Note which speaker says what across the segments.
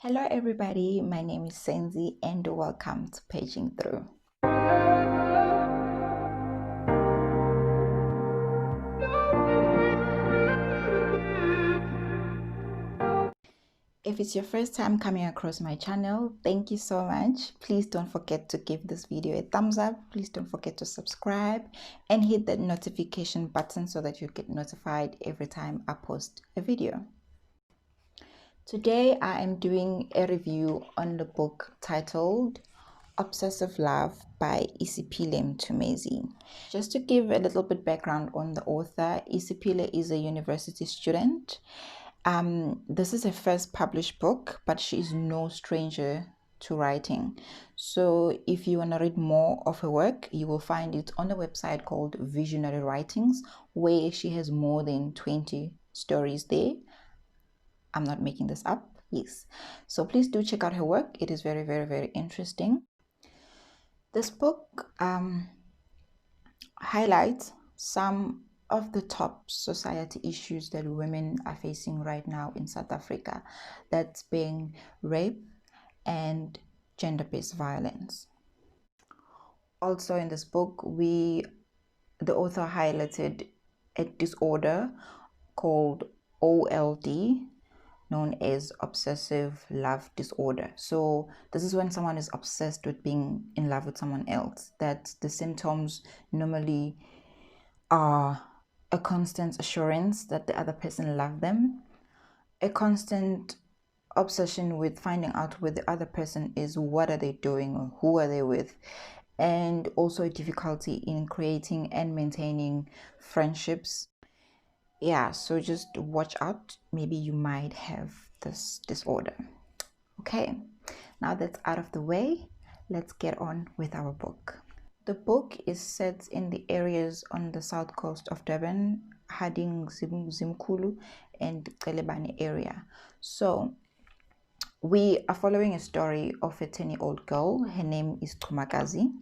Speaker 1: Hello everybody, my name is Senzi and welcome to Paging Through. If it's your first time coming across my channel, thank you so much. Please don't forget to give this video a thumbs up. Please don't forget to subscribe and hit that notification button so that you get notified every time I post a video. Today I am doing a review on the book titled Obsessive Love by Isiphile Mthumezi. Just to give a little bit background on the author, Isiphile is a university student. This is her first published book, but she is no stranger to writing. So if you want to read more of her work, you will find it on the website called Visionary Writings, where she has more than 20 stories there. I'm not making this up. Yes. So please do check out her work. It is very, very, very interesting. This book highlights some of the top society issues that women are facing right now in South Africa. That's being rape and gender-based violence. Also in this book, the author highlighted a disorder called OLD, known as obsessive love disorder. So this is when someone is obsessed with being in love with someone else, that the symptoms normally are a constant assurance that the other person loves them, a constant obsession with finding out where the other person is, what are they doing, or who are they with, and also a difficulty in creating and maintaining friendships. Yeah, so just watch out. Maybe you might have this disorder. Okay, now that's out of the way, let's get on with our book. The book is set in the areas on the south coast of Durban, Hading, Zimkulu, and Kelebane area. So we are following a story of a 10-year-old girl. Her name is Kamikaze.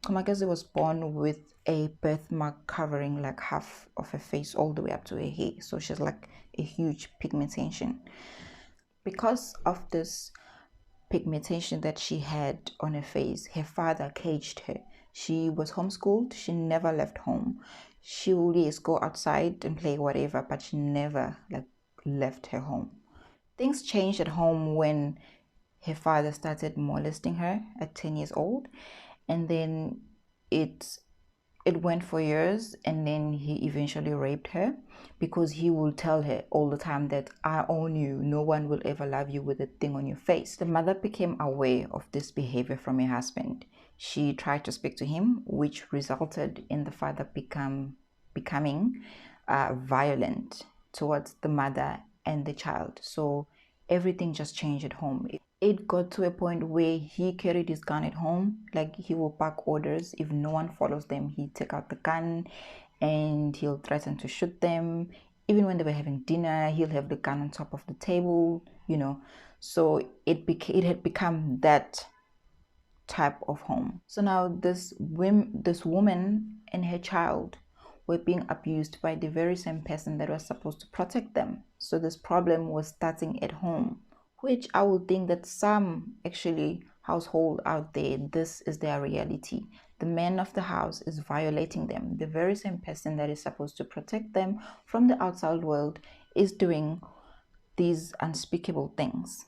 Speaker 1: Kamikaze was born with a birthmark covering like half of her face all the way up to her hair. So she's like a huge pigmentation. Because of this pigmentation that she had on her face, her father caged her. She was homeschooled. She never left home. She would always go outside and play whatever, but she never left her home. Things changed at home when her father started molesting her at 10 years old, and then it went for years, and then he eventually raped her because he will tell her all the time that I own you, no one will ever love you with a thing on your face. The mother became aware of this behavior from her husband. She tried to speak to him, which resulted in the father becoming violent towards the mother and the child. So everything just changed at home. It got to a point where he carried his gun at home. Like, he will back orders. If no one follows them, he'd take out the gun and he'll threaten to shoot them. Even when they were having dinner, he'll have the gun on top of the table, So it had become that type of home. So now this woman and her child were being abused by the very same person that was supposed to protect them. So this problem was starting at home, which I would think that some actually household out there, this is their reality. The man of the house is violating them. The very same person that is supposed to protect them from the outside world is doing these unspeakable things.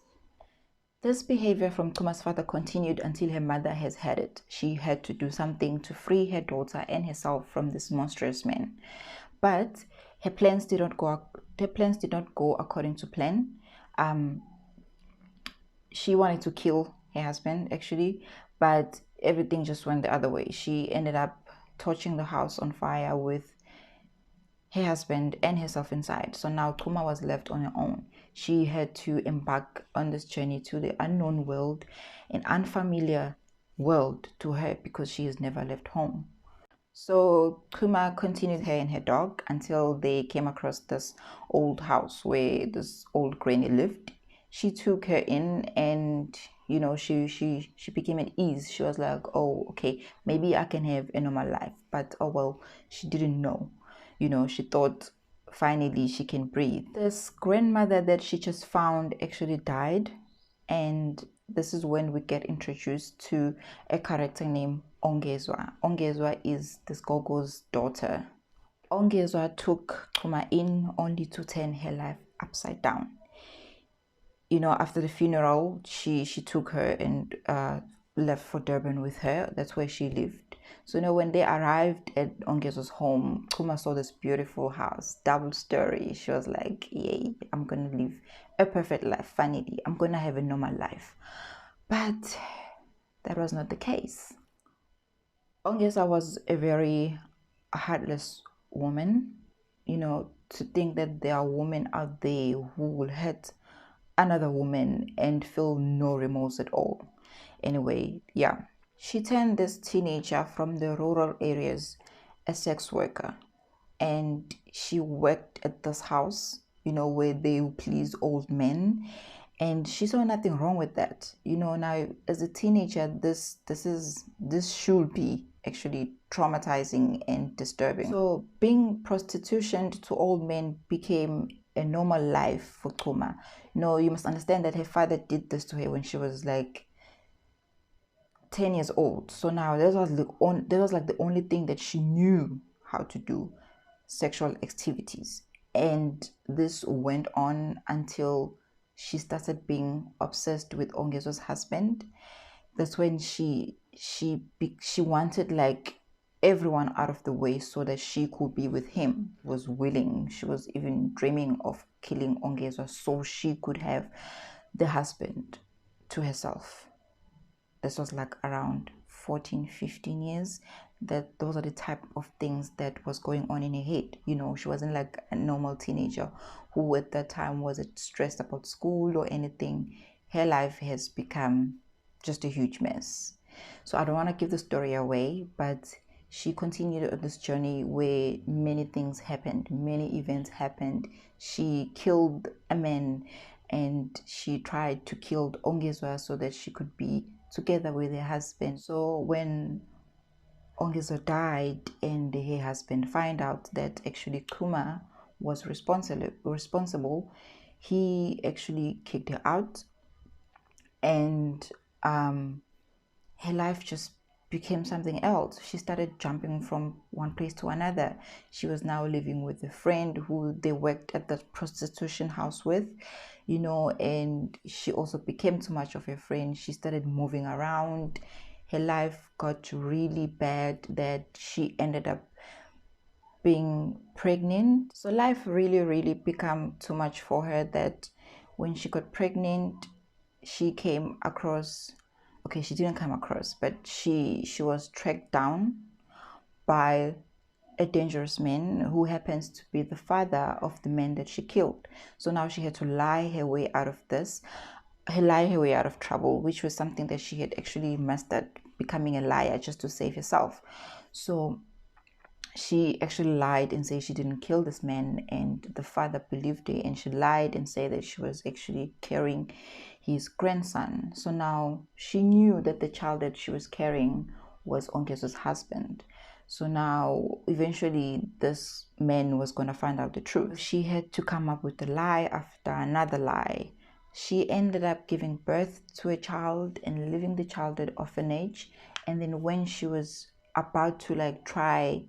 Speaker 1: This behavior from Kuma's father continued until her mother has had it. She had to do something to free her daughter and herself from this monstrous man. But her plans did not go according to plan. She wanted to kill her husband actually, but everything just went the other way. She ended up torching the house on fire with her husband and herself inside. So now Kuma was left on her own. She had to embark on this journey to the unknown world, an unfamiliar world to her because she has never left home. So Kuma continued her and her dog until they came across this old house where this old granny lived. She took her in, and she became at ease. She was like, oh, okay, maybe I can have a normal life. But oh well, she didn't know. She thought finally she can breathe. This grandmother that she just found actually died And this is when we get introduced to a character named Ongezwa. Ongezwa is this Gogo's daughter. Ongezwa took Xuma in only to turn her life upside down. You know, after the funeral, she took her and left for Durban with her. That's where she lived. So, you know, when they arrived at Ongezwa's home, Xuma saw this beautiful house, double story. She was like, yay, I'm going to live a perfect life. Finally, I'm going to have a normal life. But that was not the case. Ongezwa was a very heartless woman. You know, to think that there are women out there who will hurt another woman and feel no remorse at all. Anyway, yeah, she turned this teenager from the rural areas a sex worker, and she worked at this house, you know, where they please old men, and she saw nothing wrong with that. You know, now as a teenager, this should be actually traumatizing and disturbing. So being prostitutioned to old men became a normal life for Xuma. No, you must understand that her father did this to her when she was like 10 years old. So now that was like the only thing that she knew how to do, sexual activities. And this went on until she started being obsessed with Ongezwa's husband. That's when she wanted like everyone out of the way so that she could be with him. Was willing. She was even dreaming of killing Ongezwa so she could have the husband to herself. This was like around 14, 15 years. That those are the type of things that was going on in her head. You know, she wasn't like a normal teenager who at that time wasn't stressed about school or anything. Her life has become just a huge mess. So I don't want to give the story away, but she continued on this journey where many things happened, many events happened. She killed a man, and she tried to kill Ongezwa so that she could be together with her husband. So when Ongezwa died and her husband found out that actually Xuma was responsible, he actually kicked her out, and her life just became something else. She started jumping from one place to another. She was now living with a friend who they worked at the prostitution house with, you know, and she also became too much of a friend. She started moving around. Her life got really bad that she ended up being pregnant. So life really, really became too much for her that when she got pregnant, she came across, okay, she didn't come across, but she was tracked down by a dangerous man who happens to be the father of the man that she killed. So now she had to lie her way out of trouble, which was something that she had actually mastered, becoming a liar just to save herself. So she actually lied and said she didn't kill this man, and the father believed her, and she lied and said that she was actually carrying his grandson. So now she knew that the child that she was carrying was Ongezwa's husband. So now eventually this man was going to find out the truth. She had to come up with a lie after another lie. She ended up giving birth to a child and leaving the child at orphanage. And then when she was about to like try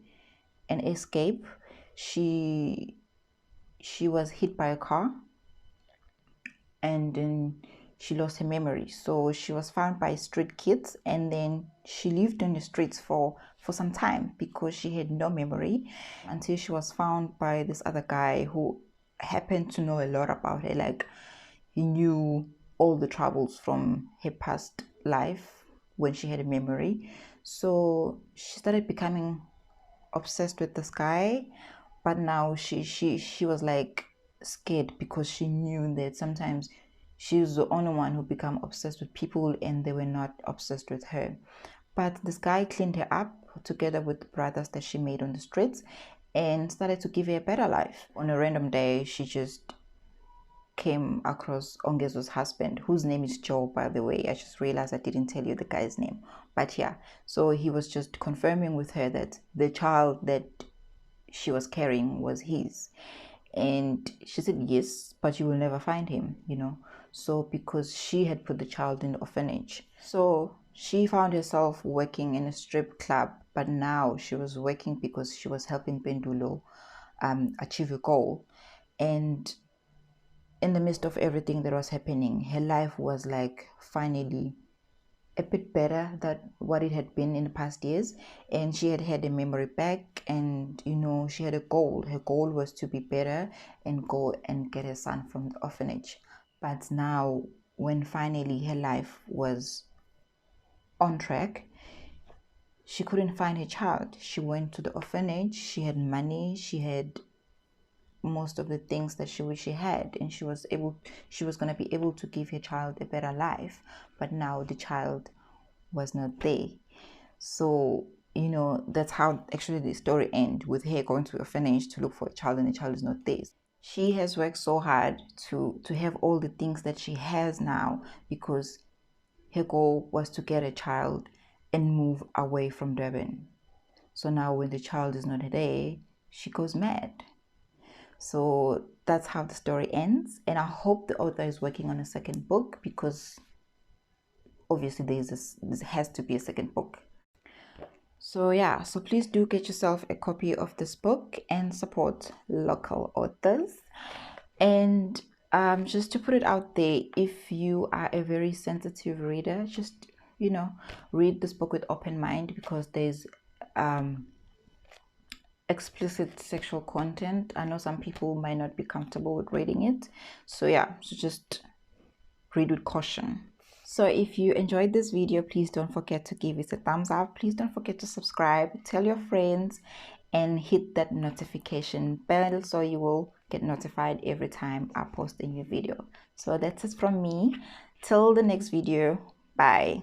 Speaker 1: and escape, she was hit by a car, and then she lost her memory. So she was found by street kids, and then she lived on the streets for some time because she had no memory, until she was found by this other guy who happened to know a lot about her. Like, he knew all the troubles from her past life when she had a memory. So she started becoming obsessed with this guy, but now she was like scared because she knew that sometimes she was the only one who become obsessed with people and they were not obsessed with her. But this guy cleaned her up together with the brothers that she made on the streets and started to give her a better life. On a random day, she just came across Ongezwa's husband, whose name is Joe, by the way. I just realized I didn't tell you the guy's name. But yeah, so he was just confirming with her that the child that she was carrying was his. And she said, yes, but you will never find him, you know. So because she had put the child in the orphanage, so she found herself working in a strip club, but now she was working because she was helping Pendulo achieve a goal. And in the midst of everything that was happening, her life was like finally a bit better than what it had been in the past years, and she had had a memory back, and she had a goal. Her goal was to be better and go and get her son from the orphanage. But now, when finally her life was on track, she couldn't find her child. She went to the orphanage. She had money, she had most of the things that she wished she had, and she was going to be able to give her child a better life. But now the child was not there. So that's how actually the story ends, with her going to a orphanage to look for a child, and the child is not there. She has worked so hard to have all the things that she has now, because her goal was to get a child and move away from Durban. So now when the child is not there, she goes mad. So that's how the story ends, and I hope the author is working on a second book, because obviously there has to be a second book. So yeah, so please do get yourself a copy of this book and support local authors. And just to put it out there, if you are a very sensitive reader, just read this book with open mind, because there's explicit sexual content. I know some people might not be comfortable with reading it, so yeah, so just read with caution. So if you enjoyed this video, please don't forget to give it a thumbs up. Please don't forget to subscribe, tell your friends, and hit that notification bell so you will get notified every time I post a new video. So that's it from me. Till the next video. Bye.